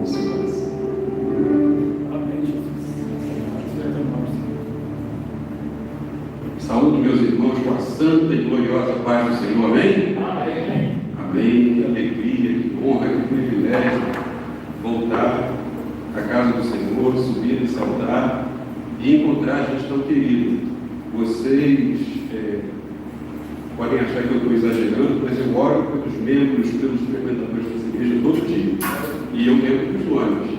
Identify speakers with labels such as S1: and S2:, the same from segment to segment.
S1: no seu coração. Amém, Jesus.
S2: Saúdo meus irmãos com a santa e gloriosa paz do Senhor, amém?
S1: Amém.
S2: Amém, que alegria, que honra, que privilégio voltar à casa do Senhor, subir e saudar e encontrar gente tão querida. Vocês podem achar que eu estou exagerando, mas eu oro pelos membros, pelos frequentadores dessa igreja todo dia. E eu lembro dos nomes.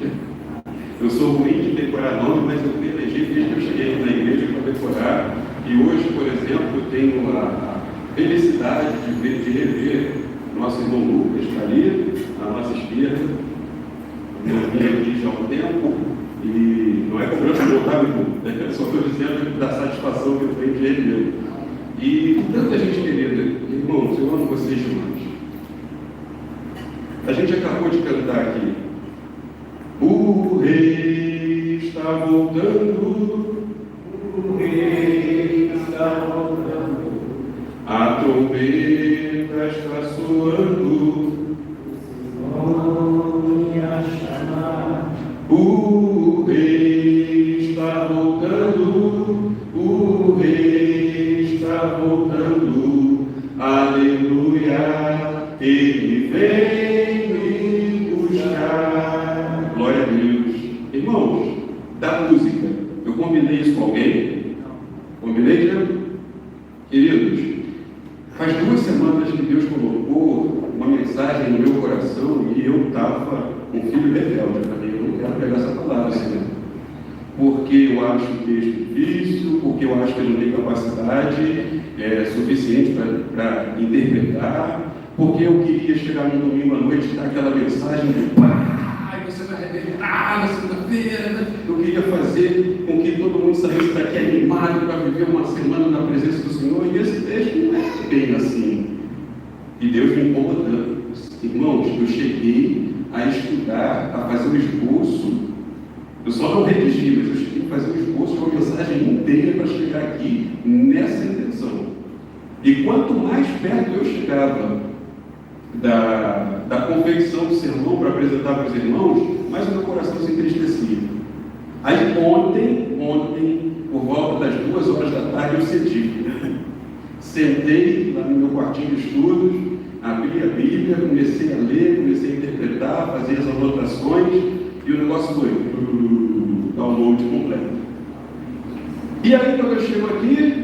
S2: Eu sou ruim de decorar nome, mas eu pelejei desde que eu cheguei na igreja para decorar. E hoje, por exemplo, eu tenho a felicidade de rever nosso irmão Lucas, que está ali, à nossa esquerda. Eu vim aqui já há um tempo, e não é cobrança de voltar, eu só estou dizendo da satisfação que eu tenho de rever. E tanta gente querida, irmãos, eu amo vocês demais. A gente acabou de cantar aqui. O rei está voltando, o rei está voltando, a trombeta está soando, o rei está voltando, o rei está voltando, aleluia, ele vem me buscar. Glória a Deus. Irmãos, da música, eu combinei isso com alguém? Combinei, né? Queridos, faz 2 semanas que Deus colocou uma mensagem no meu coração e eu estava com um filho rebelde. Eu falei, eu não quero pegar essa palavra, Senhor. Porque eu acho o texto difícil, porque eu acho que eu não tenho capacidade suficiente para interpretar, porque eu queria chegar num domingo à noite e dar aquela mensagem de pai, você vai arrebentar na segunda-feira. Eu queria fazer com que todo mundo saísse daqui animado para viver uma semana na presença do Senhor, e esse texto não é bem assim. E Deus me incomodando. Irmãos, eu cheguei a estudar, a fazer um esboço. Eu só não redigi, mas eu cheguei a fazer um esboço de uma mensagem inteira para chegar aqui nessa intenção. E quanto mais perto eu chegava da confecção do sermão para apresentar para os irmãos, mais o meu coração se entristecia. Aí ontem, por volta das 2 horas da tarde, eu cedi. Sentei lá no meu quartinho de estudos, abri a Bíblia, comecei a ler, comecei a interpretar, fazer as anotações, e o negócio foi download completo. E aí, quando eu chego aqui,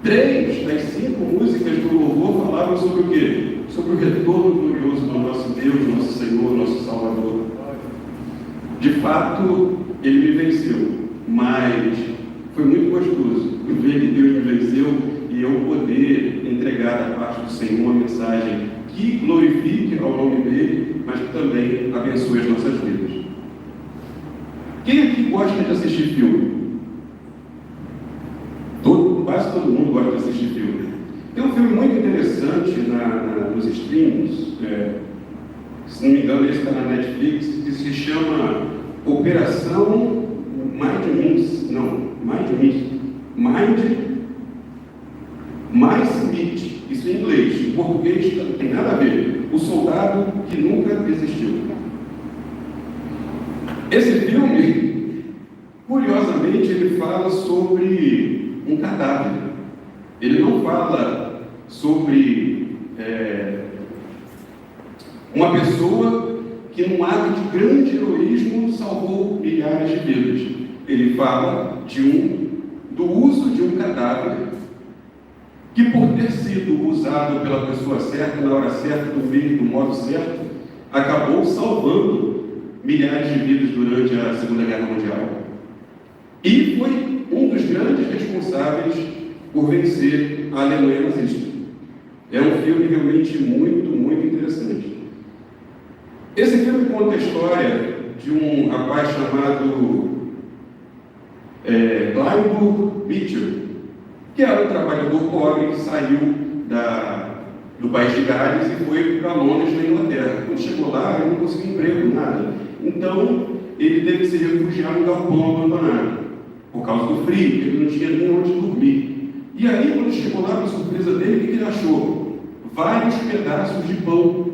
S2: 3 das 5 músicas do louvor falavam sobre o quê? Sobre o retorno glorioso do nosso Deus, nosso Senhor, nosso Salvador. De fato, Ele me venceu, mas foi muito gostoso ver que Deus me venceu e eu poder entregar da parte do Senhor uma mensagem que glorifique ao nome dEle, mas que também abençoe as nossas vidas. Quem aqui gosta de assistir filme? Quase todo mundo gosta de assistir filme. Tem um filme muito interessante nos streams, se não me engano, esse está na Netflix, que se chama Operação Mice Meat. Isso em inglês. Em português não tem nada a ver. O soldado que nunca existiu. Esse filme, curiosamente, ele fala sobre um cadáver. Ele não fala sobre uma pessoa que, num ato de grande heroísmo, salvou milhares de vidas. Ele fala do uso de um cadáver que, por ter sido usado pela pessoa certa, na hora certa, do meio, do modo certo, acabou salvando milhares de vidas durante a Segunda Guerra Mundial. E foi um dos grandes responsáveis por vencer a Alemanha nazista. É um filme realmente muito, muito interessante. Esse filme conta a história de um rapaz chamado Clyburn Mitchell, que era um trabalhador pobre que saiu do país de Gales e foi para Londres, na Inglaterra. Quando chegou lá, ele não conseguiu emprego, nada. Então, ele teve que se refugiar num galpão abandonado, por causa do frio, porque ele não tinha nem onde dormir. E aí, quando chegou lá, para surpresa dele, o que ele achou? Vários pedaços de pão.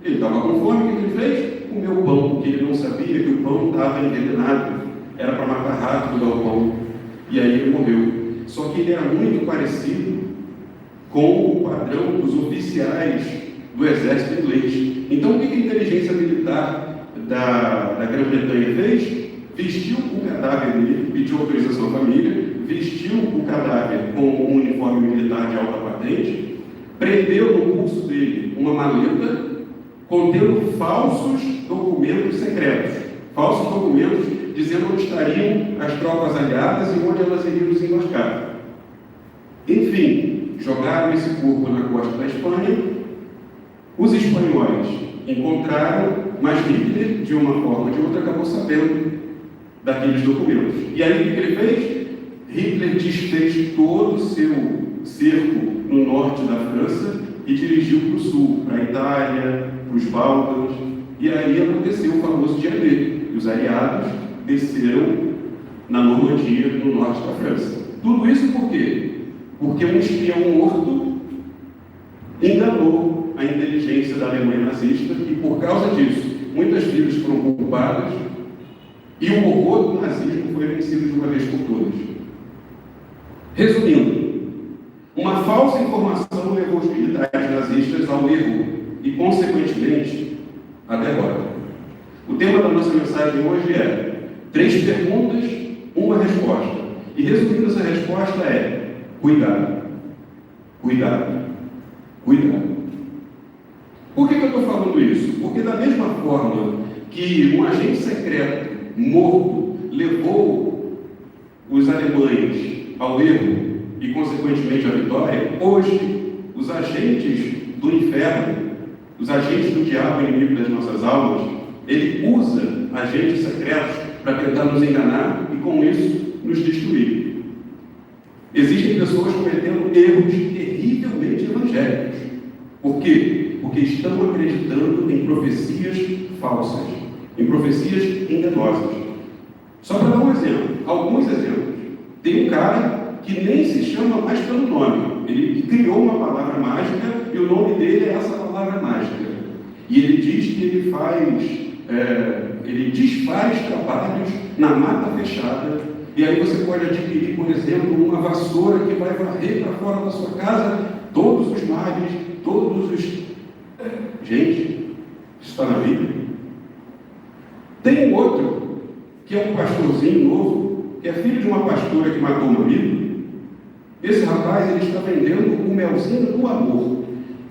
S2: Ele estava com fome, o que ele fez? comeu o pão, porque ele não sabia que o pão estava envenenado, era para matar rato do galpão, e aí ele morreu. Só que ele era muito parecido com o padrão dos oficiais do exército inglês. Então, o que a inteligência militar da Grã-Bretanha fez? Vestiu o cadáver dele, pediu autorização à família, vestiu o cadáver com um uniforme militar de alta patente, prendeu no pulso dele uma maleta contendo falsos documentos secretos, falsos documentos dizendo onde estariam as tropas aliadas e onde elas iriam desembarcar. Enfim, jogaram esse corpo na costa da Espanha. Os espanhóis encontraram, mas Hitler, de uma forma ou de outra, acabou sabendo daqueles documentos. E aí o que ele fez? Hitler desfez todo o seu cerco no norte da França e dirigiu para o sul, para a Itália, para os Bálcanos, e aí aconteceu o famoso dia D. E os aliados desceram na Normandia, no norte da França. Tudo isso por quê? Porque um espião morto enganou a inteligência da Alemanha nazista e, por causa disso, muitas vidas foram culpadas e o horror do nazismo foi vencido de uma vez por todas. Resumindo, uma falsa informação levou os militares nazistas ao erro e, consequentemente, à derrota. O tema da nossa mensagem hoje é 3 perguntas, uma resposta. E resumindo, essa resposta é: cuidado, cuidado, cuidado. Por que eu estou falando isso? Porque da mesma forma que um agente secreto morto levou os alemães ao erro e, consequentemente, à vitória, hoje os agentes do inferno, os agentes do diabo, inimigo das nossas almas, ele usa agentes secretos para tentar nos enganar e, com isso, nos destruir. Existem pessoas cometendo erros terrivelmente evangélicos. Por quê? Porque estão acreditando em profecias falsas, em profecias enganosas. Só para dar um exemplo, alguns exemplos. Tem um cara que nem se chama mais pelo nome. Ele criou uma palavra mágica e o nome dele é essa palavra mágica. E ele diz que ele desfaz trabalhos na mata fechada. E aí você pode adquirir, por exemplo, uma vassoura que vai varrer para fora da sua casa todos os males, todos os... Gente, isso está na Bíblia. Tem um outro, que é um pastorzinho novo, que é filho de uma pastora que matou um amigo. Esse rapaz, ele está vendendo o melzinho do amor.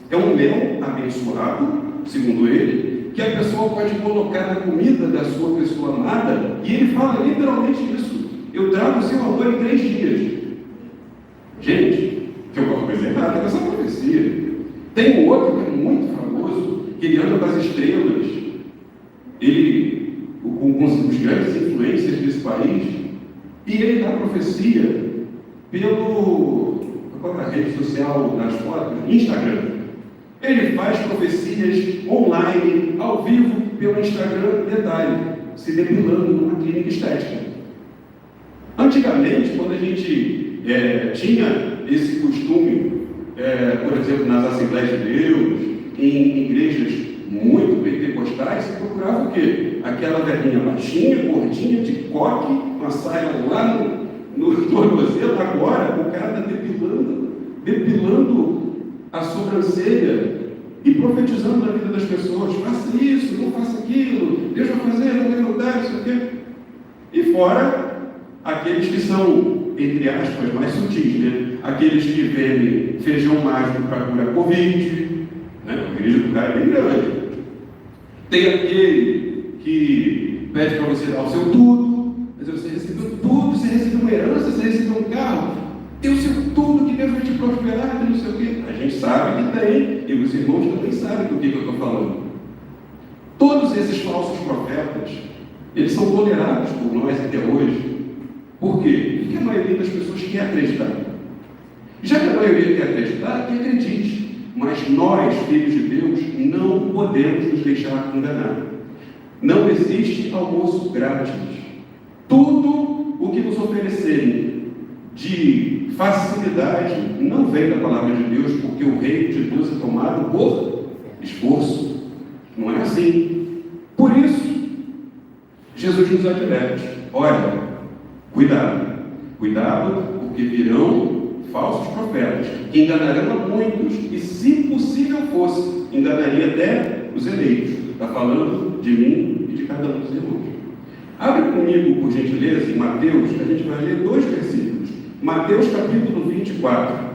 S2: É um mel abençoado, segundo ele, que a pessoa pode colocar na comida da sua pessoa amada, e ele fala literalmente isso: eu trago o seu amor em 3 dias. Gente, tem alguma coisa errada com essa profecia. Tem um outro que é muito famoso, que ele anda com as estrelas, ele, com os grandes influências desse país, e ele dá profecia qual é a rede social das fotos? Instagram. Ele faz profecias online, ao vivo, pelo Instagram, detalhe, se depilando numa clínica estética. Antigamente, quando a gente tinha esse costume, por exemplo, nas Assembleias de Deus, em igrejas muito pentecostais, você procurava o quê? Aquela velhinha baixinha, gordinha, de coque, uma saia lá no tornozelo. Agora, o cara está depilando a sobrancelha e profetizando na vida das pessoas: faça isso, não faça aquilo, Deus vai fazer, não vai mudar, não sei o quê. E fora aqueles que são, entre aspas, mais sutis, né? Aqueles que vendem feijão mágico para curar Covid, né? A igreja do cara é bem grande. Tem aquele que pede para você dar o seu tudo, mas você recebeu tudo, você recebeu uma herança, você recebeu um carro, tem o seu tudo, que Deus vai te prosperar, que não sei o quê. A gente sabe que tem, e os irmãos também sabem do que eu estou falando. Todos esses falsos profetas, eles são tolerados por nós até hoje. Por quê? Porque a maioria das pessoas quer acreditar. Já que a maioria quer acreditar, que acredite. Mas nós, filhos de Deus, não podemos nos deixar enganar. Não existe almoço grátis. Tudo o que nos oferecerem de facilidade não vem da palavra de Deus, porque o reino de Deus é tomado por esforço. Não é assim. Por Jesus nos adverte: olha, cuidado, cuidado, porque virão falsos profetas, que enganarão a muitos, e se possível fosse, enganaria até os eleitos. Está falando de mim e de cada um dos irmãos. Abre comigo, por gentileza, em Mateus, que a gente vai ler 2 versículos. Mateus capítulo 24.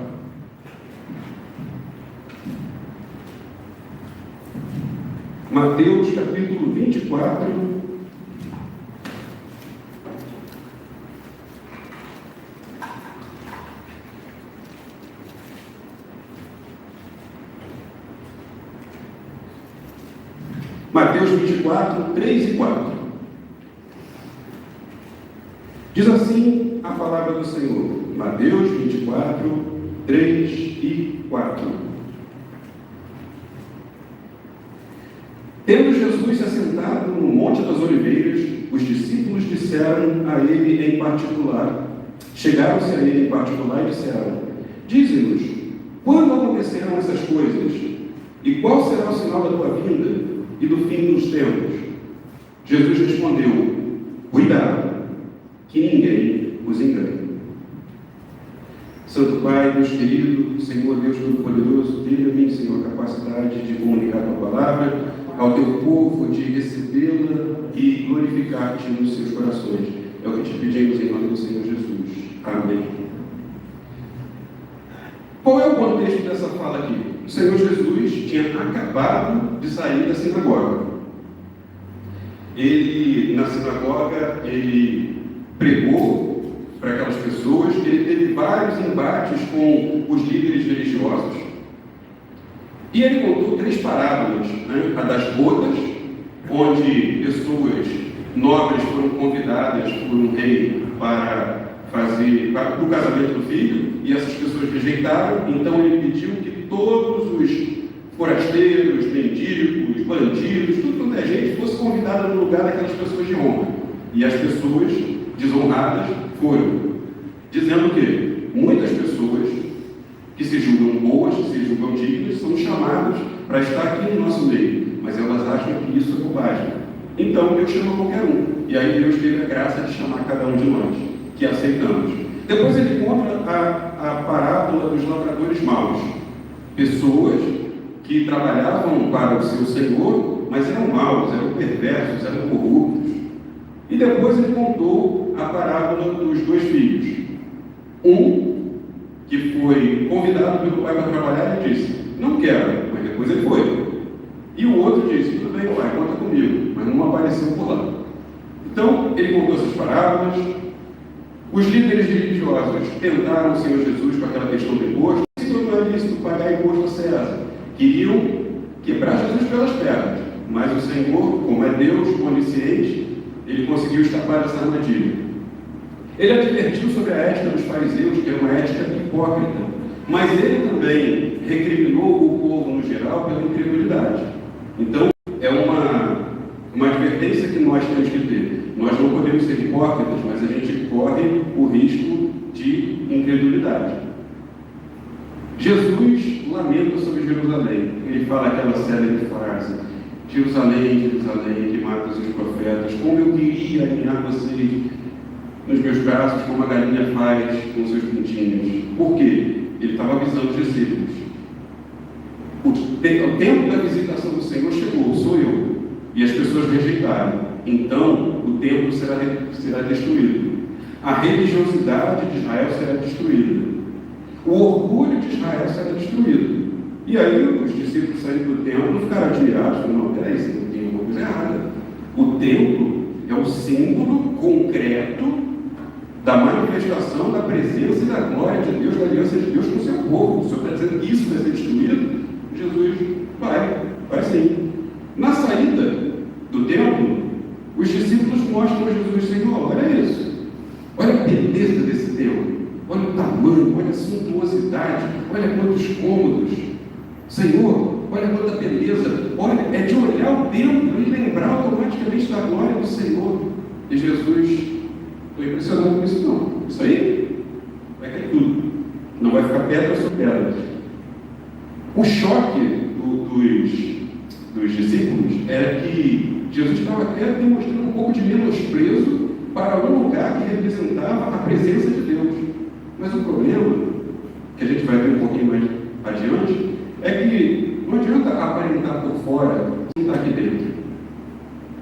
S2: Mateus capítulo 24. Mateus 24, 3 e 4. Diz assim a palavra do Senhor. Mateus 24, 3 e 4. Tendo Jesus se assentado no Monte das Oliveiras, os discípulos disseram a ele em particular. Chegaram-se a ele em particular e disseram: dize-nos, quando acontecerão essas coisas? E qual será o sinal da tua vinda e do fim dos tempos? Jesus respondeu: cuidado, que ninguém os engane. Santo Pai, Deus querido, Senhor Deus Todo-Poderoso, dê a mim, Senhor, a capacidade de comunicar a tua palavra ao teu povo, de recebê-la e glorificar-te nos seus corações. É o que te pedimos em nome do Senhor Jesus. Amém. Qual é o contexto dessa fala aqui? O Senhor Jesus tinha acabado de sair da sinagoga. Na sinagoga, ele pregou para aquelas pessoas, ele teve vários embates com os líderes religiosos, e ele contou 3 parábolas, né? A das bodas, onde pessoas nobres foram convidadas por um rei para o casamento do filho, e essas pessoas rejeitaram. Então ele pediu que todos os forasteiros, mendigos, bandidos, tudo quanto é gente, fosse convidado no lugar daquelas pessoas de honra. E as pessoas desonradas foram, dizendo que muitas pessoas que se julgam boas, que se julgam dignas, são chamadas para estar aqui no nosso meio, mas elas acham que isso é bobagem. Então Deus chama qualquer um, e aí Deus teve a graça de chamar cada um de nós, que aceitamos. Depois ele conta a parábola dos lavradores maus, pessoas que trabalhavam para o seu senhor, mas eram maus, eram perversos, eram corruptos. E depois ele contou a parábola dos 2 filhos. Um que foi convidado pelo pai para trabalhar e disse: não quero, mas depois ele foi. E o outro disse: tudo bem, pai, conta comigo, mas não apareceu por lá. Então ele contou essas parábolas. Os líderes religiosos tentaram o Senhor Jesus com aquela questão do imposto. Se não é lícito pagar imposto a César, queriam quebrar Jesus pelas pernas, mas o Senhor, como é Deus onisciente, ele conseguiu escapar dessa armadilha. Ele advertiu sobre a ética dos fariseus, que era uma ética hipócrita, mas ele também recriminou o povo no geral pela incredulidade. Então, é uma advertência que nós temos que ter. Nós não podemos ser hipócritas, mas a gente corre o risco de incredulidade. Jesus lamenta sobre Jerusalém. Ele fala aquela célebre frase: Jerusalém, Jerusalém, que matas os profetas, como eu queria alinhar vocês nos meus braços, como a galinha faz com seus pintinhos. Por quê? Ele estava avisando os discípulos. O tempo da visitação do Senhor chegou, sou eu. E as pessoas rejeitaram. Então, o templo será destruído. A religiosidade de Israel será destruída. O orgulho de Israel será destruído. E aí, os discípulos saindo do templo ficaram admirados. Não, peraí, tem alguma coisa errada. O templo é o símbolo concreto da manifestação da presença e da glória de Deus, da aliança de Deus com o seu povo. O Senhor está dizendo que isso vai ser destruído? Jesus vai sim. Na saída do templo, os discípulos mostram a Jesus: Senhor, olha isso, olha a beleza desse templo, olha o tamanho, olha a suntuosidade, olha quantos cômodos. Senhor, olha quanta beleza, olha, é de olhar o templo e lembrar automaticamente da glória do Senhor. E Jesus: estou impressionado com isso não, isso aí vai cair tudo, não vai ficar pedra sobre pedra. O choque dos discípulos era que Jesus estava até demonstrando um pouco de menosprezo para um lugar que representava a presença de Deus. Mas o problema, que a gente vai ver um pouquinho mais adiante, é que não adianta aparentar por fora se não está aqui dentro.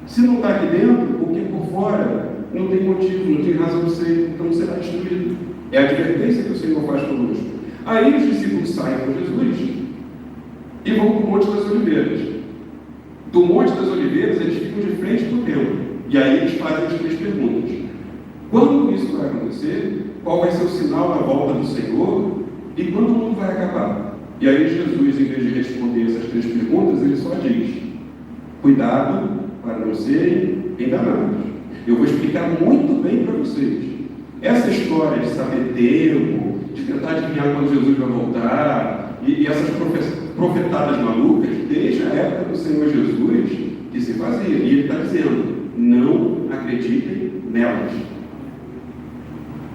S2: Se não está aqui dentro, porque por fora não tem motivo, não tem razão de ser, então será destruído. É a advertência que o Senhor faz conosco. Aí os discípulos saem com Jesus e vão para o Monte das Oliveiras. Do Monte das Oliveiras, eles ficam de frente para o templo. E aí eles fazem as 3 perguntas. Quando isso vai acontecer? Qual vai ser o sinal da volta do Senhor? E quando o mundo vai acabar? E aí Jesus, em vez de responder essas 3 perguntas, ele só diz: cuidado para não serem enganados. Eu vou explicar muito bem para vocês. Essa história de saber tempo, de tentar adivinhar quando Jesus vai voltar, e essas profetadas malucas, desde a época do Senhor Jesus, que se fazia. E ele está dizendo: não acreditem nelas.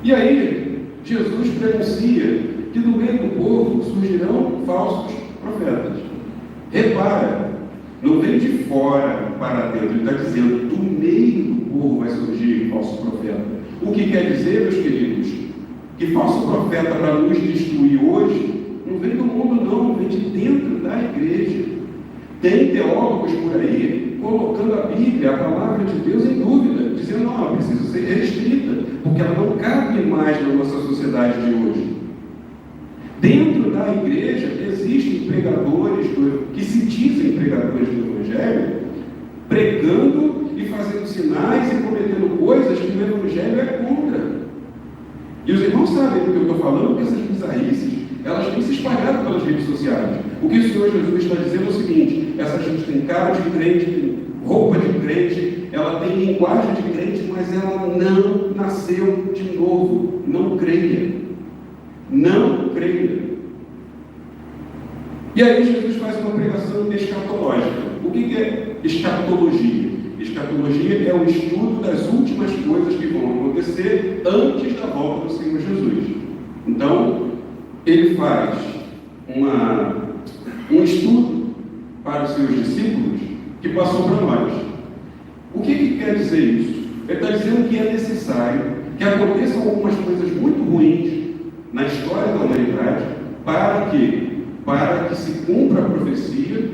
S2: E aí, Jesus prenuncia que no meio do povo surgirão falsos profetas. Repara, não vem de fora para dentro, ele está dizendo: do meio do povo vai surgir falso profeta. O que quer dizer, meus queridos, que falso profeta para nos destruir hoje não vem do mundo, não, vem de dentro da igreja. Tem teólogos por aí colocando a Bíblia, a palavra de Deus, em dúvida, dizendo: não, ela precisa ser restrita, porque ela não cabe mais na nossa sociedade de hoje. Dentro da igreja existem pregadores que se dizem pregadores do Evangelho, pregando e fazendo sinais e cometendo coisas que o Evangelho é contra. E os irmãos sabem do que eu estou falando, porque essas bizarrices, elas têm se espalhado pelas redes sociais. O que o Senhor Jesus está dizendo é o seguinte: essa gente tem cara de crente, tem roupa de crente, ela tem linguagem de crente, mas ela não nasceu de novo. Não creia. Não creia. E aí Jesus faz uma pregação escatológica. O que é escatologia? Escatologia é o estudo das últimas coisas que vão acontecer antes da volta do Senhor Jesus. Então, ele faz um estudo para os seus discípulos que passou para nós. O que quer dizer isso? Ele está dizendo que é necessário que aconteçam algumas coisas muito ruins na história da humanidade para que se cumpra a profecia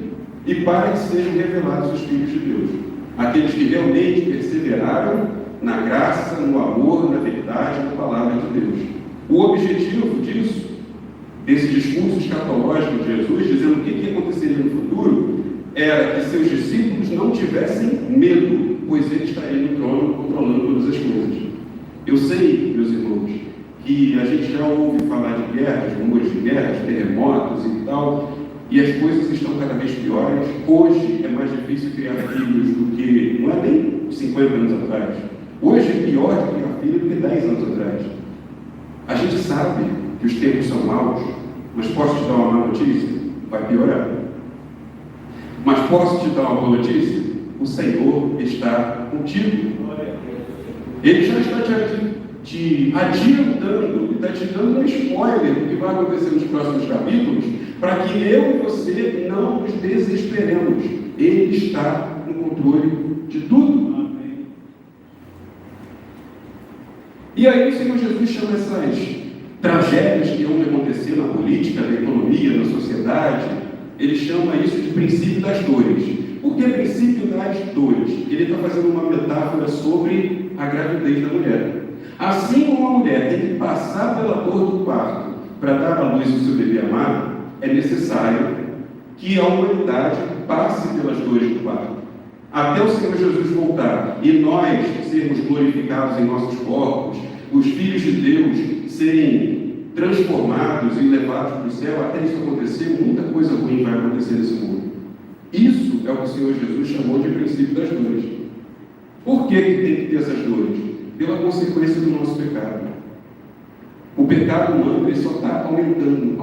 S2: e para que sejam revelados os filhos de Deus. Aqueles que realmente perseveraram na graça, no amor, na verdade, na palavra de Deus. O objetivo disso, desse discurso escatológico de Jesus, dizendo o que aconteceria no futuro, era que seus discípulos não tivessem medo, pois ele estaria no trono controlando todas as coisas. Eu sei, meus irmãos, que a gente já ouve falar de guerras, rumores de guerras, terremotos e tal, e as coisas estão cada vez piores. Hoje é mais difícil criar filhos do que, não é nem 50 anos atrás. Hoje é pior criar filho do que 10 anos atrás. A gente sabe que os tempos são maus, mas posso te dar uma má notícia? Vai piorar. Mas posso te dar uma boa notícia? O Senhor está contigo. Ele já está te adiantando, está te dando um spoiler do que vai acontecer nos próximos capítulos, para que eu e você não nos desesperemos. Ele está no controle de tudo. Amém. E aí o Senhor Jesus chama essas tragédias que vão acontecer na política, na economia, na sociedade, ele chama isso de princípio das dores. Por que princípio das dores? Ele está fazendo uma metáfora sobre a gravidez da mulher. Assim como uma mulher tem que passar pela dor do parto para dar à luz o seu bebê amado, é necessário que a humanidade passe pelas dores do parto, até o Senhor Jesus voltar e nós sermos glorificados em nossos corpos, os filhos de Deus serem transformados e levados para o céu. Até isso acontecer, muita coisa ruim vai acontecer nesse mundo. Isso é o que o Senhor Jesus chamou de princípio das dores. Por que tem que ter essas dores? Pela consequência do nosso pecado. O pecado humano, ele só está aumentando.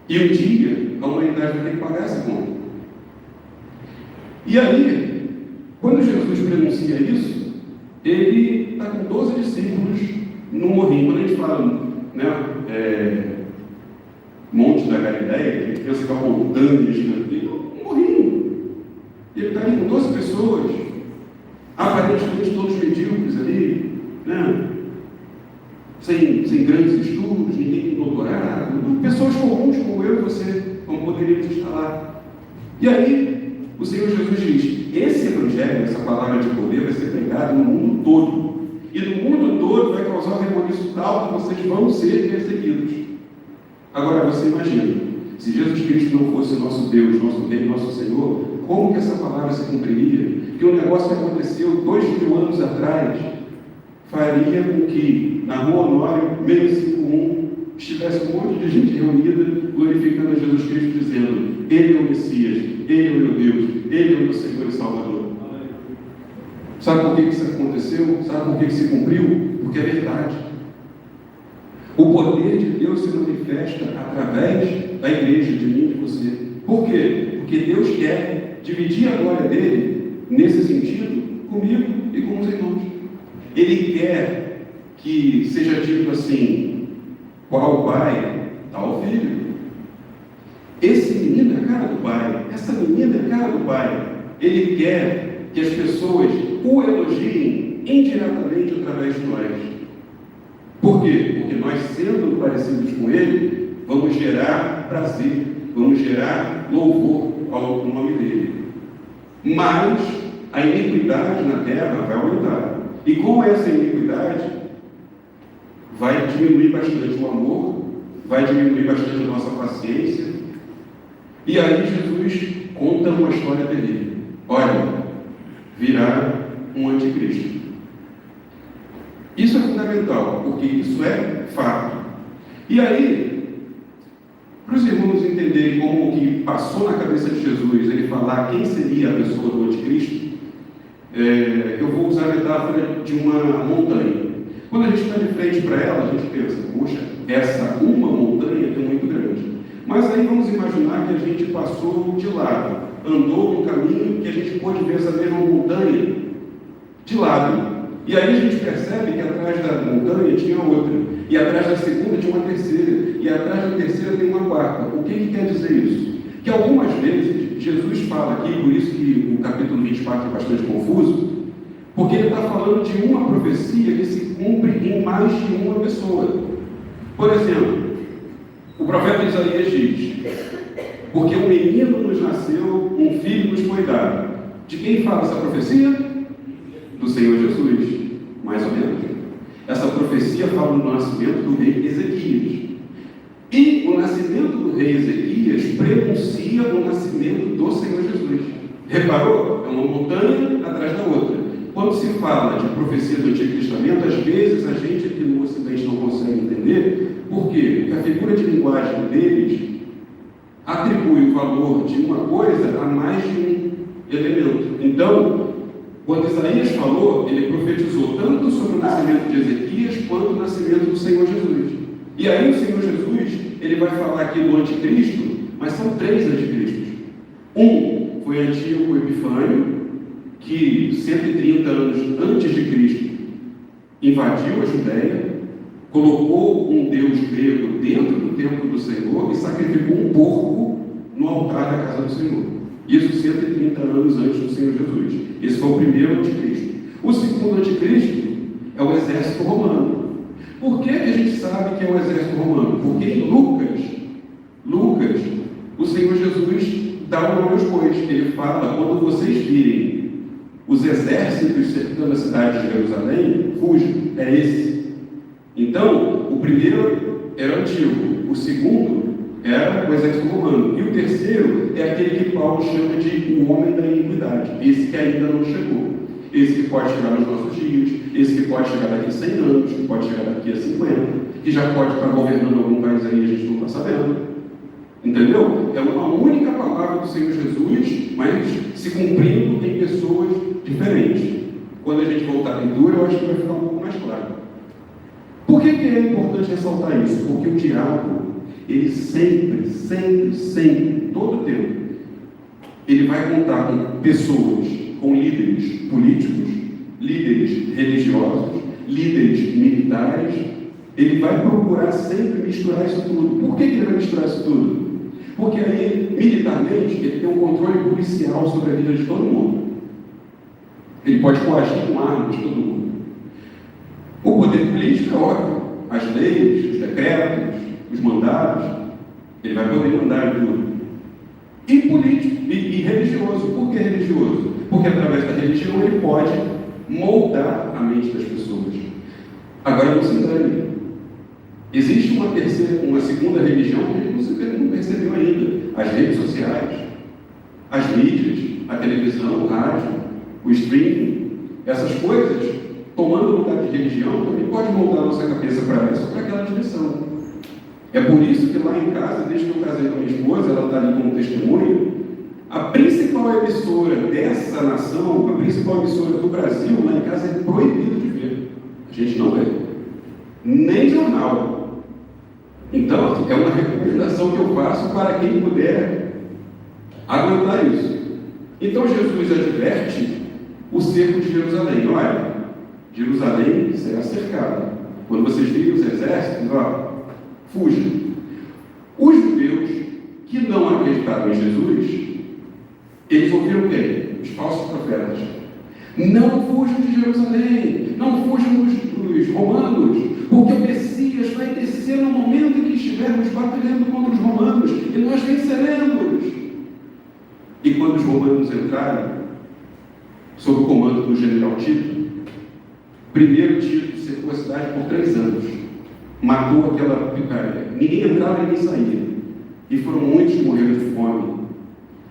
S2: E um dia, a humanidade vai ter que pagar essa conta. E aí, quando Jesus pronuncia isso, ele está com 12 discípulos no morrinho. Quando a gente fala, Monte da Galileia, que pensa que é uma montanha gigante, um morrinho. E ele está ali com 12 pessoas, aparentemente todos medíocres ali, né? Sem grandes estudos, ninguém com doutorado, pessoas comuns como eu e você, como poderíamos estar lá. E aí, o Senhor Jesus diz: esse evangelho, essa palavra de poder, vai ser pregado no mundo todo. E no mundo todo vai causar um rebuliço tal que vocês vão ser perseguidos. Agora você imagina, se Jesus Cristo não fosse nosso Deus, nosso Rei, nosso Senhor, como que essa palavra se cumpriria? Que um negócio que aconteceu 2000 anos atrás faria com que na Rua Honório 651 estivesse um monte de gente reunida glorificando a Jesus Cristo, dizendo: Ele é o Messias, Ele é o meu Deus, Ele é o meu Senhor e Salvador. Sabe por que isso aconteceu? Sabe por que se cumpriu? Porque é verdade. O poder de Deus se manifesta através da igreja, de mim e de você. Por quê? Porque Deus quer dividir a glória dele, nesse sentido, comigo e com os irmãos. Ele quer que seja dito assim: qual o pai, tal o filho. Esse menino é a cara do pai, essa menina é a cara do pai. Ele quer que as pessoas o elogiem indiretamente através de nós. Por quê? Porque nós, sendo parecidos com ele, vamos gerar prazer, vamos gerar louvor ao nome dele. Mas a iniquidade na terra vai aumentar. E com essa iniquidade, vai diminuir bastante o amor, vai diminuir bastante a nossa paciência. E aí Jesus conta uma história terrível. Olha, virá um anticristo. Isso é fundamental, porque isso é fato. E aí, para os irmãos entenderem como o que passou na cabeça de Jesus, ele falar quem seria a pessoa do anticristo, eu vou usar a metáfora de uma montanha. Quando a gente está de frente para ela, a gente pensa: poxa, essa uma montanha é muito grande. Mas aí vamos imaginar que a gente passou de lado, andou um caminho que a gente pode ver essa mesma montanha de lado. E aí a gente percebe que atrás da montanha tinha outra, e atrás da segunda tinha uma terceira, e atrás da terceira tem uma quarta. O que quer dizer isso? Que algumas vezes Jesus fala aqui, por isso que o capítulo 24 é bastante confuso, porque ele está falando de uma profecia que se cumpre em mais de uma pessoa. Por exemplo, o profeta Isaías diz: porque um menino nos nasceu, um filho nos foi dado. De quem fala essa profecia? Do Senhor Jesus, mais ou menos. Essa profecia fala do nascimento do rei Ezequias. E o nascimento do rei Ezequias prenuncia o nascimento do Senhor Jesus. Reparou? É uma montanha atrás da outra. Quando se fala de profecia do Antigo Testamento, às vezes a gente aqui no Ocidente não consegue entender. Por quê? Porque a figura de linguagem deles atribui o valor de uma coisa a mais de um elemento. Então, quando Isaías falou, ele profetizou tanto sobre o nascimento de Ezequias quanto o nascimento do Senhor Jesus. E aí o Senhor Jesus, ele vai falar aqui do anticristo, mas são 3 anticristos. Um foi Antíoco Epifânio, que 130 anos antes de Cristo invadiu a Judéia, colocou um deus grego dentro do templo do Senhor e sacrificou um porco no altar da casa do Senhor. Isso 130 anos antes do Senhor Jesus. Esse foi o primeiro anticristo. O segundo anticristo é o exército romano. Por que a gente sabe que é o exército romano? Porque em Lucas, o Senhor Jesus dá o nome aos bois. Ele fala: quando vocês virem os exércitos cercando a cidade de Jerusalém, fujam. É esse. Então, o primeiro era antigo, o segundo era o exército romano, e o terceiro é aquele que Paulo chama de o homem da iniquidade, esse que ainda não chegou, esse que pode chegar nos nossos dias, esse que pode chegar daqui a 100 anos, que pode chegar daqui a 50, que já pode estar governando algum país aí e a gente não está sabendo. Entendeu? É uma única palavra do Senhor Jesus, mas se cumprindo em pessoas diferentes. Quando a gente voltar à leitura, eu acho que vai ficar um pouco mais claro. Por que é importante ressaltar isso? Porque o diabo, ele sempre, todo tempo, ele vai contar com pessoas, com líderes políticos, líderes religiosos, líderes militares. Ele vai procurar sempre misturar isso tudo. Por que ele vai misturar isso tudo? Porque aí, militarmente, ele tem um controle policial sobre a vida de todo mundo. Ele pode coagir com armas todo mundo. O poder político é óbvio. As leis, os decretos, os mandados, ele vai poder mandar tudo. E político, e religioso. Por que religioso? Porque através da religião ele pode moldar a mente das pessoas. Agora não se engane. Existe uma segunda religião que a gente não percebeu ainda. As redes sociais, as mídias, a televisão, o rádio, o streaming, essas coisas, tomando lugar de religião, também pode moldar a nossa cabeça para essa ou para aquela direção. É por isso que lá em casa, desde que eu casei com a minha esposa, ela está ali como testemunha, a principal emissora dessa nação, a principal emissora do Brasil, lá em casa é proibido de ver. A gente não vê. Nem jornal. Então, é uma recomendação que eu faço para quem puder aguentar isso. Então, Jesus adverte o cerco de Jerusalém. Olha, Jerusalém será cercada. Quando vocês virem os exércitos, fujam. Os judeus que não acreditaram em Jesus, eles ouviram quem? Os falsos profetas. Não fujam de Jerusalém, não fujam dos romanos, porque o Messias vai descer no momento em que estivermos batalhando contra os romanos, e nós venceremos. E quando os romanos entrarem, sob o comando do general Tito, primeiro Tito cercou a cidade por 3 anos, matou aquela picareta, ninguém entrava e ninguém saía, e foram muitos que morreram de fome,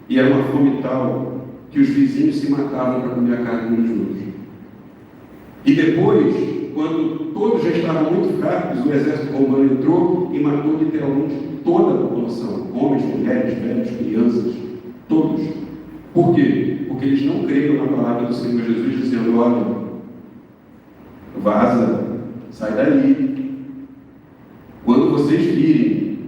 S2: e era uma fome tal que os vizinhos se matavam para comer a carne uns dos outros. E depois, quando todos já estavam muito fracos, o exército romano entrou e matou literalmente toda a população, homens, mulheres, velhos, crianças, todos. Por quê? Porque eles não creram na palavra do Senhor Jesus, dizendo: olha, vaza, sai dali. Quando vocês virem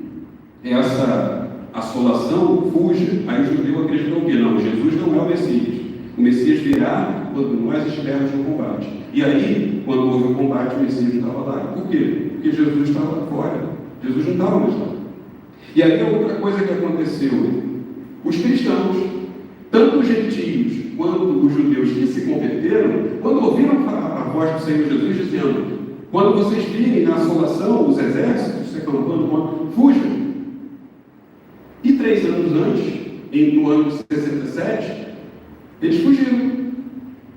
S2: essa assolação, fuja. Aí o judeu acreditou que não, Jesus não é o Messias. O Messias virá quando nós estivermos no combate. E aí, quando houve o combate, o Messias não estava lá. Por quê? Porque Jesus estava fora. Jesus não estava mais lá. E aí, a outra coisa que aconteceu: os cristãos, tanto os gentios quanto os judeus que se converteram, quando ouviram a voz do Senhor Jesus dizendo: quando vocês virem na assolação, os exércitos se acampando, fujam. E 3 anos antes, no ano de 67, eles fugiram.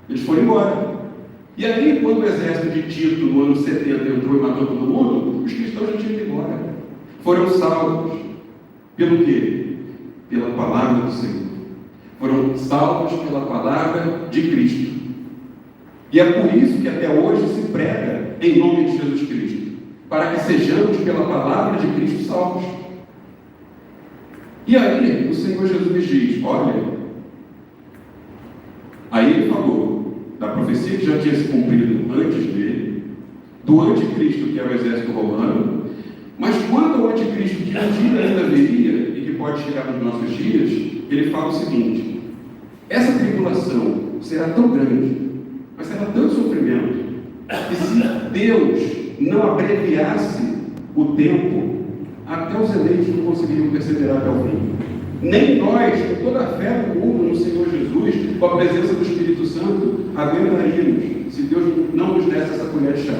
S2: Eles foram embora. E aí, quando o exército de Tito, no ano 70, entrou e matou todo mundo, os cristãos já tinham ido embora. Foram salvos. Pelo quê? Pela palavra do Senhor. Foram salvos pela palavra de Cristo. E é por isso que até hoje se prega em nome de Jesus Cristo, para que sejamos pela palavra de Cristo salvos. E aí o Senhor Jesus diz: olha, aí ele falou da profecia que já tinha se cumprido antes dele, do anticristo que era o exército romano, mas quando o anticristo que um dia ainda viria e que pode chegar nos nossos dias, ele fala o seguinte: essa tribulação será tão grande, mas será tanto sofrimento, que se Deus não abreviasse o tempo, até os eleitos não conseguiriam perseverar até o fim. Nem nós, com toda a fé do mundo no Senhor Jesus, com a presença do Espírito Santo, aguentaríamos, se Deus não nos desse essa colher de chá.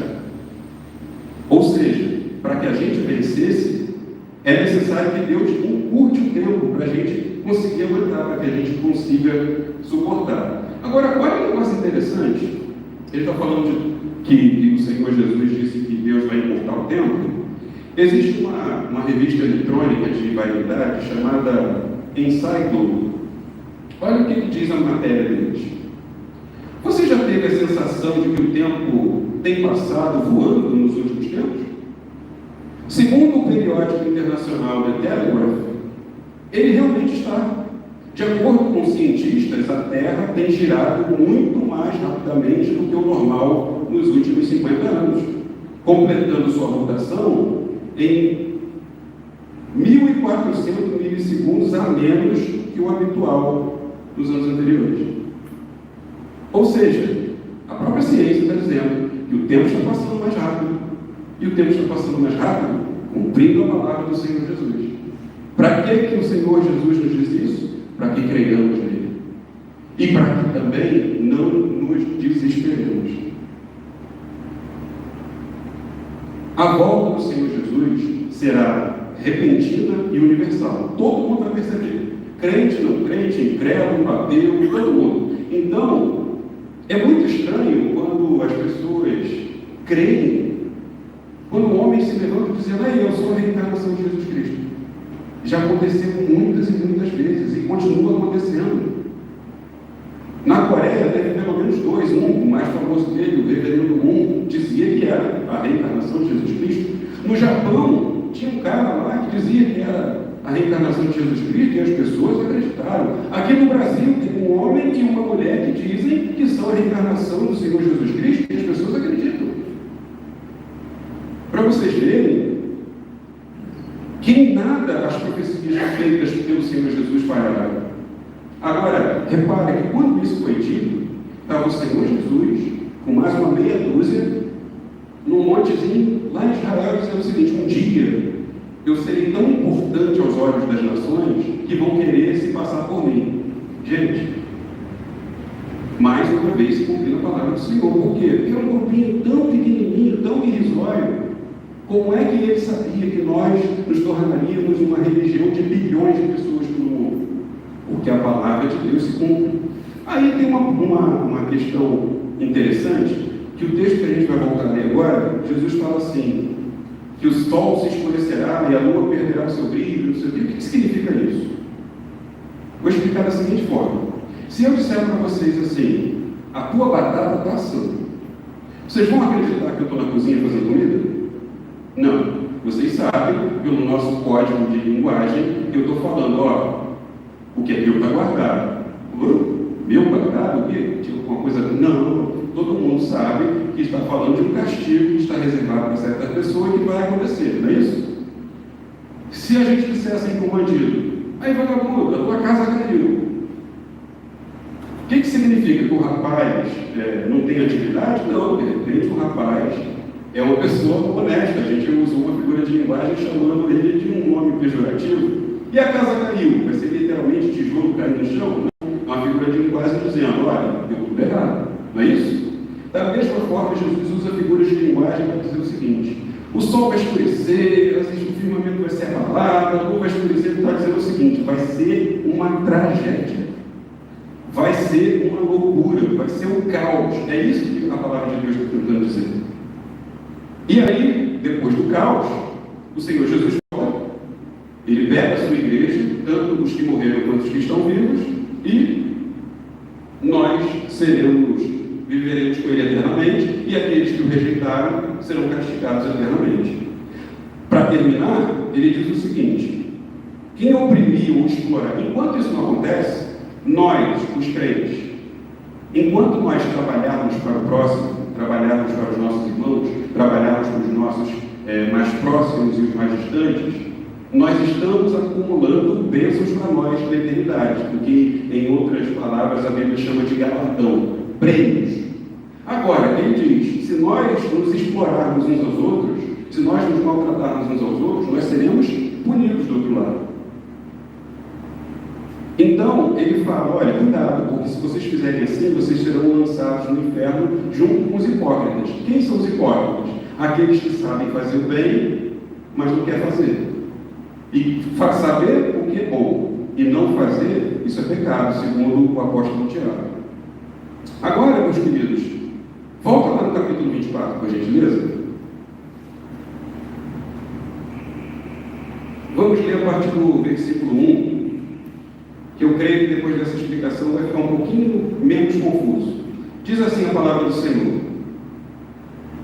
S2: Ou seja, para que a gente vencesse, é necessário que Deus encurte o tempo para a gente conseguir aguentar, para que a gente consiga suportar. Agora, olha um negócio interessante. Ele está falando que o Senhor Jesus disse que Deus vai encurtar o tempo. Existe uma revista eletrônica de variedade chamada Encyclo. Olha o que diz a matéria deles. Você já teve a sensação de que o tempo tem passado voando nos últimos tempos? Segundo o periódico internacional The Telegraph, ele realmente está. De acordo com cientistas, a Terra tem girado muito mais rapidamente do que o normal nos últimos 50 anos, completando sua rotação em 1.400 milissegundos a menos que o habitual dos anos anteriores. Ou seja, a própria ciência está dizendo que o tempo está passando mais rápido, e o tempo está passando mais rápido cumprindo a palavra do Senhor Jesus. Para que o Senhor Jesus nos diz isso? Para que creiamos nele. E para que também não nos desesperemos. A volta do Senhor Jesus será repentina e universal. Todo mundo vai perceber. Crente, não crente, incrédulo, ateu, todo mundo. Então, é muito estranho quando as pessoas creem, quando o homem se levanta dizendo: eu sou a reencarnação de Jesus Cristo. Já aconteceu muitas e muitas vezes e continua acontecendo. Na Coreia teve pelo menos dois. Um, o mais famoso dele, o reverendo Moon, dizia que era a reencarnação de Jesus Cristo. No Japão, tinha um cara lá que dizia que era a reencarnação de Jesus Cristo e as pessoas acreditaram. Aqui no Brasil tem um homem e uma mulher que dizem que são a reencarnação do Senhor Jesus Cristo e as pessoas acreditam. Para vocês verem que em nada as profecias feitas pelo Senhor Jesus falharam. Agora, repare que quando isso foi dito, estava o Senhor Jesus com mais uma meia dúzia num montezinho lá em Israel, dizendo o seguinte: um dia eu serei tão importante aos olhos das nações que vão querer se passar por mim. Gente, mais uma vez se cumprindo a palavra do Senhor. Por quê? Porque era um grupinho tão pequenininho, tão irrisório. Como é que ele sabia que nós nos tornaríamos uma religião de bilhões de pessoas no mundo? Porque a palavra de Deus se cumpre. Aí tem uma questão interessante, que o texto que a gente vai voltar a ler agora, Jesus fala assim, que o sol se escurecerá e a lua perderá o seu brilho, não sei o quê. O que significa isso? Vou explicar da seguinte forma. Se eu disser para vocês assim: a tua batata está assando, vocês vão acreditar que eu estou na cozinha fazendo comida? Não. Vocês sabem, pelo nosso código de linguagem, que eu estou falando, o que é meu está guardado. Meu guardado? O quê? Tipo uma coisa... Não. Todo mundo sabe que está falando de um castigo que está reservado para certa pessoa e que vai acontecer, não é isso? Se a gente disser assim para um bandido: aí vagabundo, a tua casa caiu. O que significa? Que o rapaz não tem atividade? Não, de repente o rapaz é uma pessoa honesta. A gente usou uma figura de linguagem chamando ele de um nome pejorativo. E a casa caiu? Vai ser literalmente tijolo caindo no chão? Não. É uma figura de linguagem dizendo: olha, deu tudo errado. Não é isso? Da mesma forma, Jesus usa figuras de linguagem para dizer o seguinte: o sol vai escurecer, o firmamento vai ser abalado, a lua vai escurecer. Ele está dizendo o seguinte: vai ser uma tragédia, vai ser uma loucura, vai ser um caos. É isso que a palavra de Deus está tentando dizer. E aí, depois do caos, o Senhor Jesus volta. Ele pega a sua igreja, tanto os que morreram quanto os que estão vivos, e nós viveremos com ele eternamente, e aqueles que o rejeitaram serão castigados eternamente. Para terminar, ele diz o seguinte: quem oprimir ou explorar, enquanto isso não acontece, nós, os crentes, enquanto nós trabalharmos para o próximo, trabalharmos para os nossos irmãos, trabalharmos para os nossos mais próximos e os mais distantes, nós estamos acumulando bênçãos para nós na eternidade, o que, em outras palavras, a Bíblia chama de galardão, prêmios. Agora, ele diz: se nós nos explorarmos uns aos outros, se nós nos maltratarmos uns aos outros, nós seremos punidos do outro lado. Então, ele fala: olha, cuidado, porque se vocês fizerem assim, vocês serão lançados no inferno junto com os hipócritas. Quem são os hipócritas? Aqueles que sabem fazer o bem, mas não querem fazer. E saber o que é bom e não fazer, isso é pecado, segundo o apóstolo Tiago. Agora, meus queridos, volta lá no capítulo 24, por gentileza. Vamos ler a partir do versículo 1, que eu creio que depois dessa explicação vai ficar um pouquinho menos confuso. Diz assim a palavra do Senhor: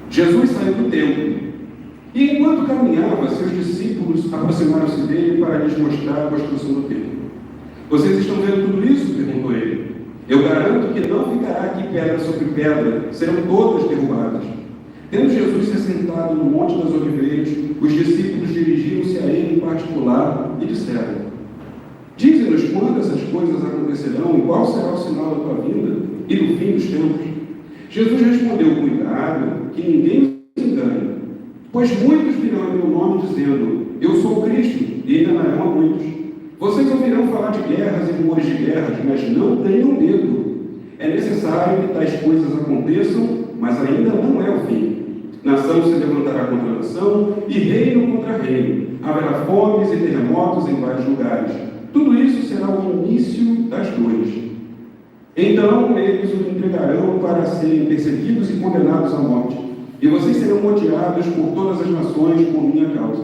S2: Jesus saiu do templo, e enquanto caminhava, seus discípulos aproximaram-se dele para lhes mostrar a construção do templo. Vocês estão vendo tudo isso? Perguntou ele. Eu garanto que não ficará aqui pedra sobre pedra, serão todas derrubadas. Tendo Jesus se assentado no Monte das Oliveiras, os discípulos dirigiram-se a ele em particular e disseram: dize-nos quando essas coisas acontecerão e qual será o sinal da tua vinda e do fim dos tempos. Jesus respondeu: cuidado, que ninguém os engane, pois muitos virão em meu nome dizendo: eu sou o Cristo, e enganarão a muitos. Vocês ouvirão falar de guerras e rumores de guerras, mas não tenham medo. É necessário que tais coisas aconteçam, mas ainda não é o fim. Nação se levantará contra nação e reino contra reino. Haverá fomes e terremotos em vários lugares. Tudo isso será o início das dores. Então eles os entregarão para serem perseguidos e condenados à morte. E vocês serão odiados por todas as nações por minha causa.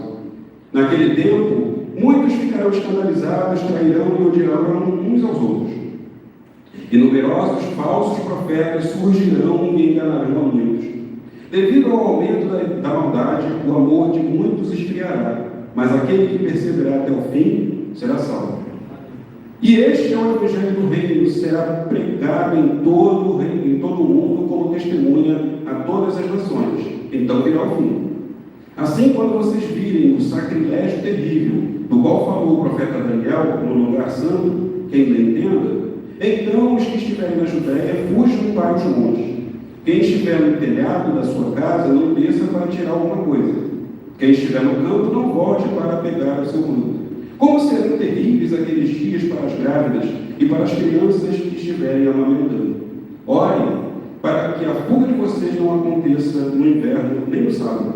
S2: Naquele tempo, muitos ficarão escandalizados, trairão e odiarão uns aos outros. E numerosos falsos profetas surgirão e enganarão a muitos. Devido ao aumento da maldade, o amor de muitos esfriará, mas aquele que perseverar até o fim será salvo. E este é o Evangelho do Reino, será pregado em todo o mundo como testemunha a todas as nações. Então virá o fim. Assim, quando vocês virem o sacrilégio terrível, do qual falou o profeta Daniel no lugar santo, quem lhe entenda, então os que estiverem na Judéia fujam para os montes. Quem estiver no telhado da sua casa, não desça para tirar alguma coisa. Quem estiver no campo, não volte para pegar o seu manto. Como serão terríveis aqueles dias para as grávidas e para as crianças que estiverem amamentando. Orem para que a fuga de vocês não aconteça no inverno nem no sábado,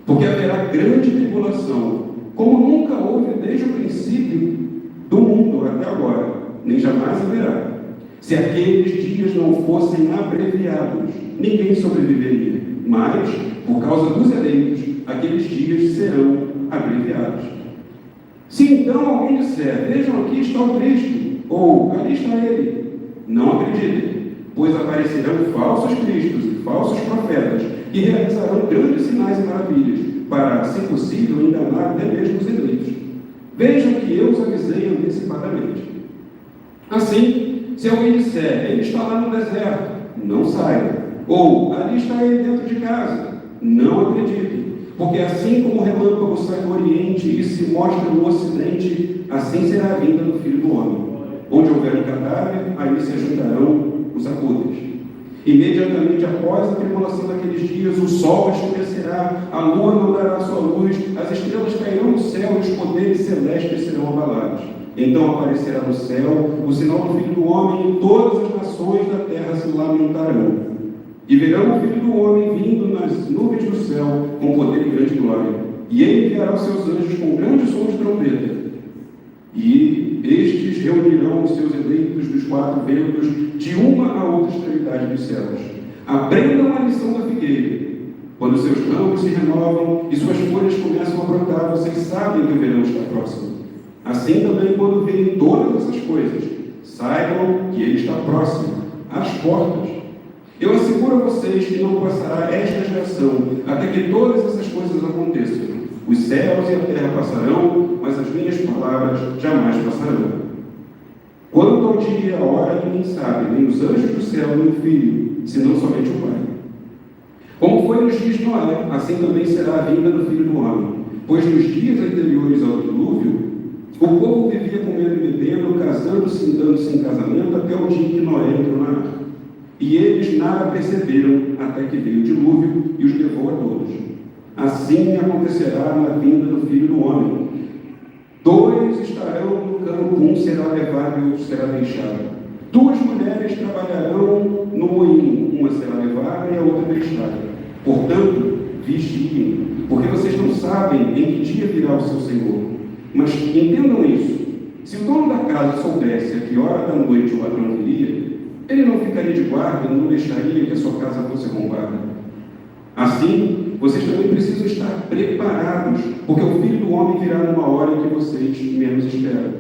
S2: porque haverá grande tribulação, como nunca houve desde o princípio do mundo até agora, nem jamais haverá. Se aqueles dias não fossem abreviados, ninguém sobreviveria, mas, por causa dos eleitos, aqueles dias serão abreviados. Se então alguém disser, vejam, aqui está o Cristo, ou ali está ele, não acreditem, pois aparecerão falsos cristos e falsos profetas, que realizarão grandes sinais e maravilhas, para, se possível, enganar até mesmo os eleitos. Vejam que eu os avisei antecipadamente. Assim, se alguém disser, ele está lá no deserto, não saia. Ou, ali está ele dentro de casa, não acreditem. Porque assim como o relâmpago sai do Oriente e se mostra no Ocidente, assim será a vinda do Filho do Homem. Onde houver um cadáver, aí se juntarão os abutres. Imediatamente após a tribulação daqueles dias, o sol escurecerá, a lua não dará sua luz, as estrelas cairão do céu e os poderes celestes serão abalados. Então aparecerá no céu o sinal do Filho do Homem, e todas as nações da terra se lamentarão. E verão o Filho do Homem vindo nas nuvens do céu com poder e grande glória. E ele enviará os seus anjos com grande som de trombeta. E estes reunirão os seus eleitos dos quatro ventos, de uma a outra extremidade dos céus. Aprendam a lição da figueira. Quando seus ramos se renovam e suas folhas começam a brotar, vocês sabem que o verão está próximo. Assim também, quando virem todas essas coisas, saibam que ele está próximo, às portas. Eu asseguro a vocês que não passará esta geração até que todas essas coisas aconteçam. Os céus e a terra passarão, mas as minhas palavras jamais passarão. Quanto ao dia e à hora, ninguém sabe, nem os anjos do céu, nem o Filho, senão somente o Pai. Como foi nos dias de Noé, assim também será a vinda do Filho do Homem. Pois nos dias anteriores ao dilúvio, o povo vivia comendo e bebendo, casando-se e dando-se em casamento, até o dia em que Noé entrou na arca. E eles nada perceberam, até que veio o dilúvio e os levou a todos. Assim acontecerá na vinda do Filho do Homem. 2 estarão no campo, um será levado e outro será deixado. 2 mulheres trabalharão no moinho, uma será levada e a outra deixada. Portanto, vigiem, porque vocês não sabem em que dia virá o seu Senhor. Mas entendam isso: se o dono da casa soubesse a que hora da noite o ladrão viria, ele não ficaria de guarda e não deixaria que a sua casa fosse roubada. Assim, vocês também precisam estar preparados, porque o Filho do Homem virá numa hora em que vocês menos esperam.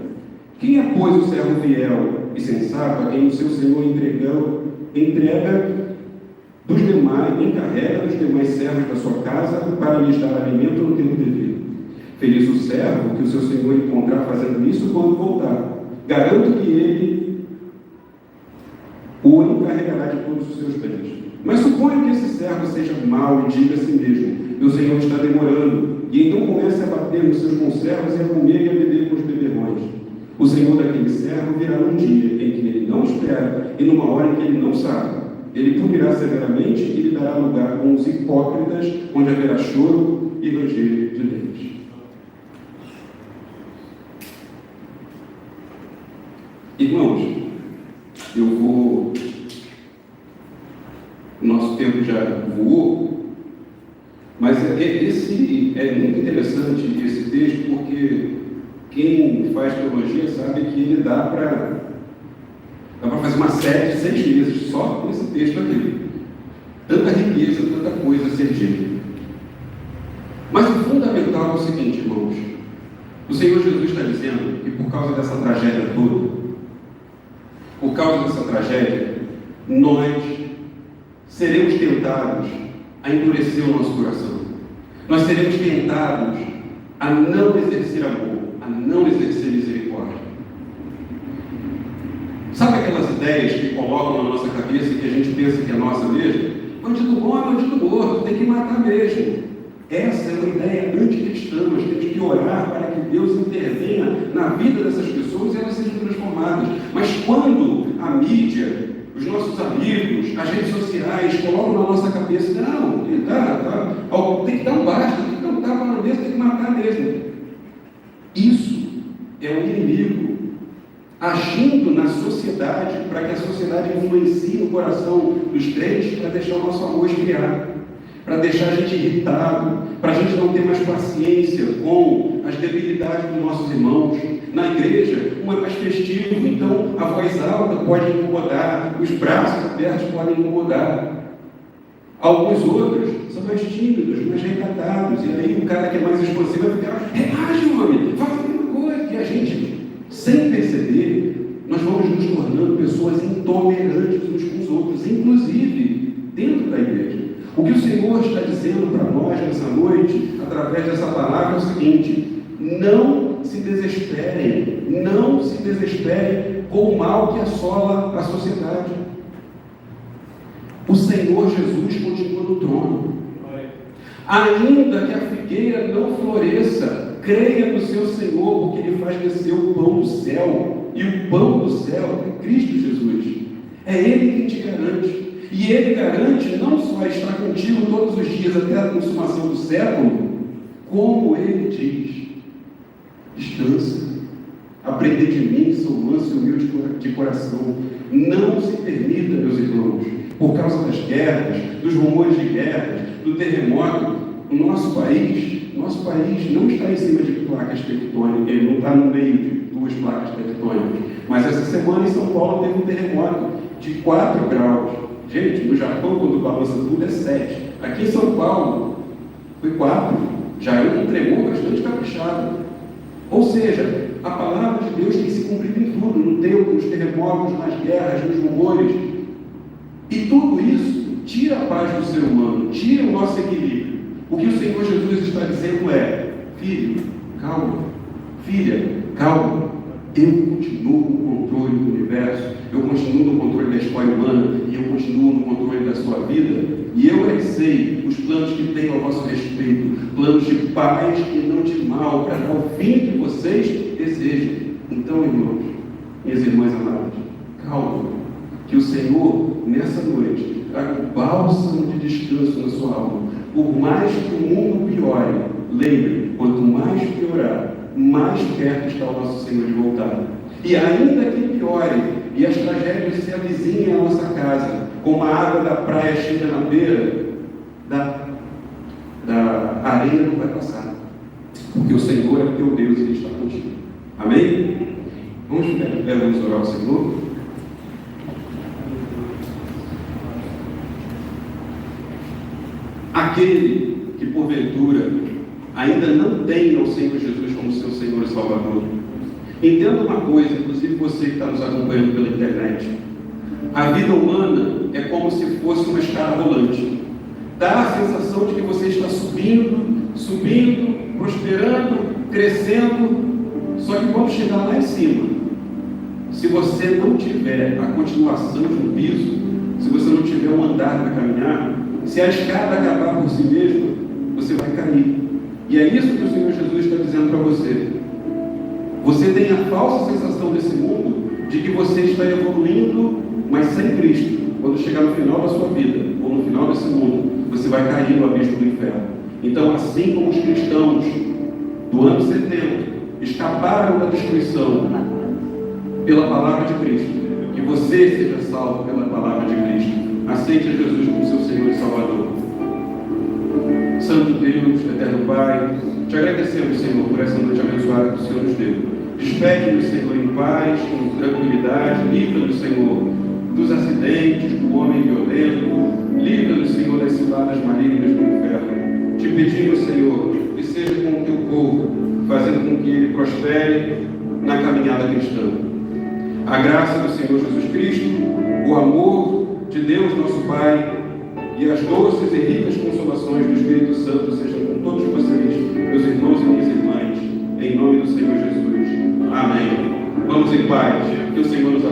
S2: Quem é, pois, o servo fiel e sensato a quem o seu Senhor encarrega dos demais servos da sua casa para lhes dar alimento no tempo devido? Feliz o servo que o seu Senhor encontrar fazendo isso quando voltar. Garanto que ele o encarregará de todos os seus bens. Mas suponha que esse servo seja mau e diga a si mesmo: meu Senhor está demorando, e então comece a bater nos seus conservos e a comer e a beber com os beberrões. O Senhor daquele servo virá num dia em que ele não espera e numa hora em que ele não sabe. Ele punirá severamente e lhe dará lugar com os hipócritas, onde haverá choro e ranger de dentes. nosso tempo já voou, mas é muito interessante esse texto, porque quem faz teologia sabe que ele dá para fazer uma série de 6 meses só com esse texto aqui. Tanta riqueza, tanta coisa a ser dita. Mas o fundamental é o seguinte, irmãos. O Senhor Jesus está dizendo que por causa dessa tragédia toda, por causa dessa tragédia, nós seremos tentados a endurecer o nosso coração. Nós seremos tentados a não exercer amor, a não exercer misericórdia. Sabe aquelas ideias que colocam na nossa cabeça e que a gente pensa que é nossa mesmo? Bandido bom é bandido morto, tem que matar mesmo. Essa é uma ideia anticristã. Nós temos que orar para que Deus intervenha na vida dessas pessoas e elas sejam transformadas. Mas quando a mídia, os nossos amigos, as redes sociais colocam na nossa cabeça, não, tem que dar um basta, tem que dar um tapa na mesa, tem que matar mesmo. Isso é o inimigo agindo na sociedade para que a sociedade influencie no coração dos crentes para deixar o nosso amor esfriar, para deixar a gente irritado, para a gente não ter mais paciência com as debilidades dos nossos irmãos. Na igreja, um é mais festivo, então a voz alta pode incomodar, os braços abertos podem incomodar. Alguns outros são mais tímidos, mais recatados, e aí o cara que é mais expansivo vai ficar, reage, homem, faz a mesma coisa. E a gente, sem perceber, nós vamos nos tornando pessoas intolerantes uns com os outros, inclusive dentro da igreja. O que o Senhor está dizendo para nós nessa noite, através dessa palavra, é o seguinte: não se desesperem, não se desesperem com o mal que assola a sociedade. O Senhor Jesus continua no trono. Ainda que a figueira não floresça, creia no seu Senhor, porque Ele faz descer o pão do céu, e o pão do céu é Cristo Jesus. É Ele quem te garante. E Ele garante não só estar contigo todos os dias até a consumação do século, como Ele diz: descansa, aprendei de mim, sou manso e humilde de coração. Não se permita, meus irmãos, por causa das guerras, dos rumores de guerras, do terremoto, o nosso país não está em cima de placas tectônicas, ele não está no meio de 2 placas tectônicas. Mas essa semana em São Paulo teve um terremoto de 4 graus. Gente, no Japão, quando balança tudo, é 7. Aqui em São Paulo, foi 4. Já é um tremor bastante caprichado. Ou seja, a palavra de Deus tem se cumprido em tudo, no tempo, nos terremotos, nas guerras, nos rumores. E tudo isso tira a paz do ser humano, tira o nosso equilíbrio. O que o Senhor Jesus está dizendo é: filho, calma, filha, calma. Eu continuo no controle do universo, eu continuo no controle da história humana, e eu continuo no controle da sua vida, e eu sei os planos que tenho a vosso respeito, planos de paz e não de mal, para dar o fim que vocês desejam. Então, irmãos, minhas irmãs amadas, calma, que o Senhor, nessa noite, traga um bálsamo de descanso na sua alma. Por mais que o mundo piore, lembre, quanto mais piorar, mais perto está o nosso Senhor de voltar. E ainda que piore, e as tragédias se avizinhem à nossa casa, como a água da praia chega na beira, da areia não vai passar. Porque o Senhor é teu Deus e Ele está contigo. Amém? Vamos ficar de pé, vamos orar ao Senhor. Aquele que porventura ainda não tem ao Senhor Jesus como seu Senhor e Salvador, entenda uma coisa, inclusive você que está nos acompanhando pela internet: a vida humana é como se fosse uma escada rolante. Dá a sensação de que você está subindo, prosperando, crescendo, só que quando chegar lá em cima, se você não tiver a continuação de um piso, se você não tiver um andar para caminhar, se a escada acabar por si mesma, você vai cair. E é isso que o Senhor Jesus está dizendo para você. Você tem a falsa sensação desse mundo de que você está evoluindo, mas sem Cristo. Quando chegar no final da sua vida, ou no final desse mundo, você vai cair no abismo do inferno. Então, assim como os cristãos do ano 70 escaparam da destruição pela palavra de Cristo, que você seja salvo pela palavra de Cristo, assim aceite a Jesus como seu Senhor e Salvador. Santo Deus, Eterno Pai, te agradecemos, Senhor, por essa noite abençoada que o Senhor nos deu. Despede-nos, Senhor, em paz, com tranquilidade. Livra-nos, Senhor, dos acidentes, do homem violento. Livra-nos, Senhor, das ciladas malignas do inferno. Te pedimos, Senhor, que seja com o teu povo, fazendo com que ele prospere na caminhada cristã. A graça do Senhor Jesus Cristo, o amor de Deus, nosso Pai, e as doces e ricas consolações do Espírito Santo sejam com todos vocês, meus irmãos e minhas irmãs, em nome do Senhor Jesus. Amém. Vamos em paz. Que o Senhor nos abençoe.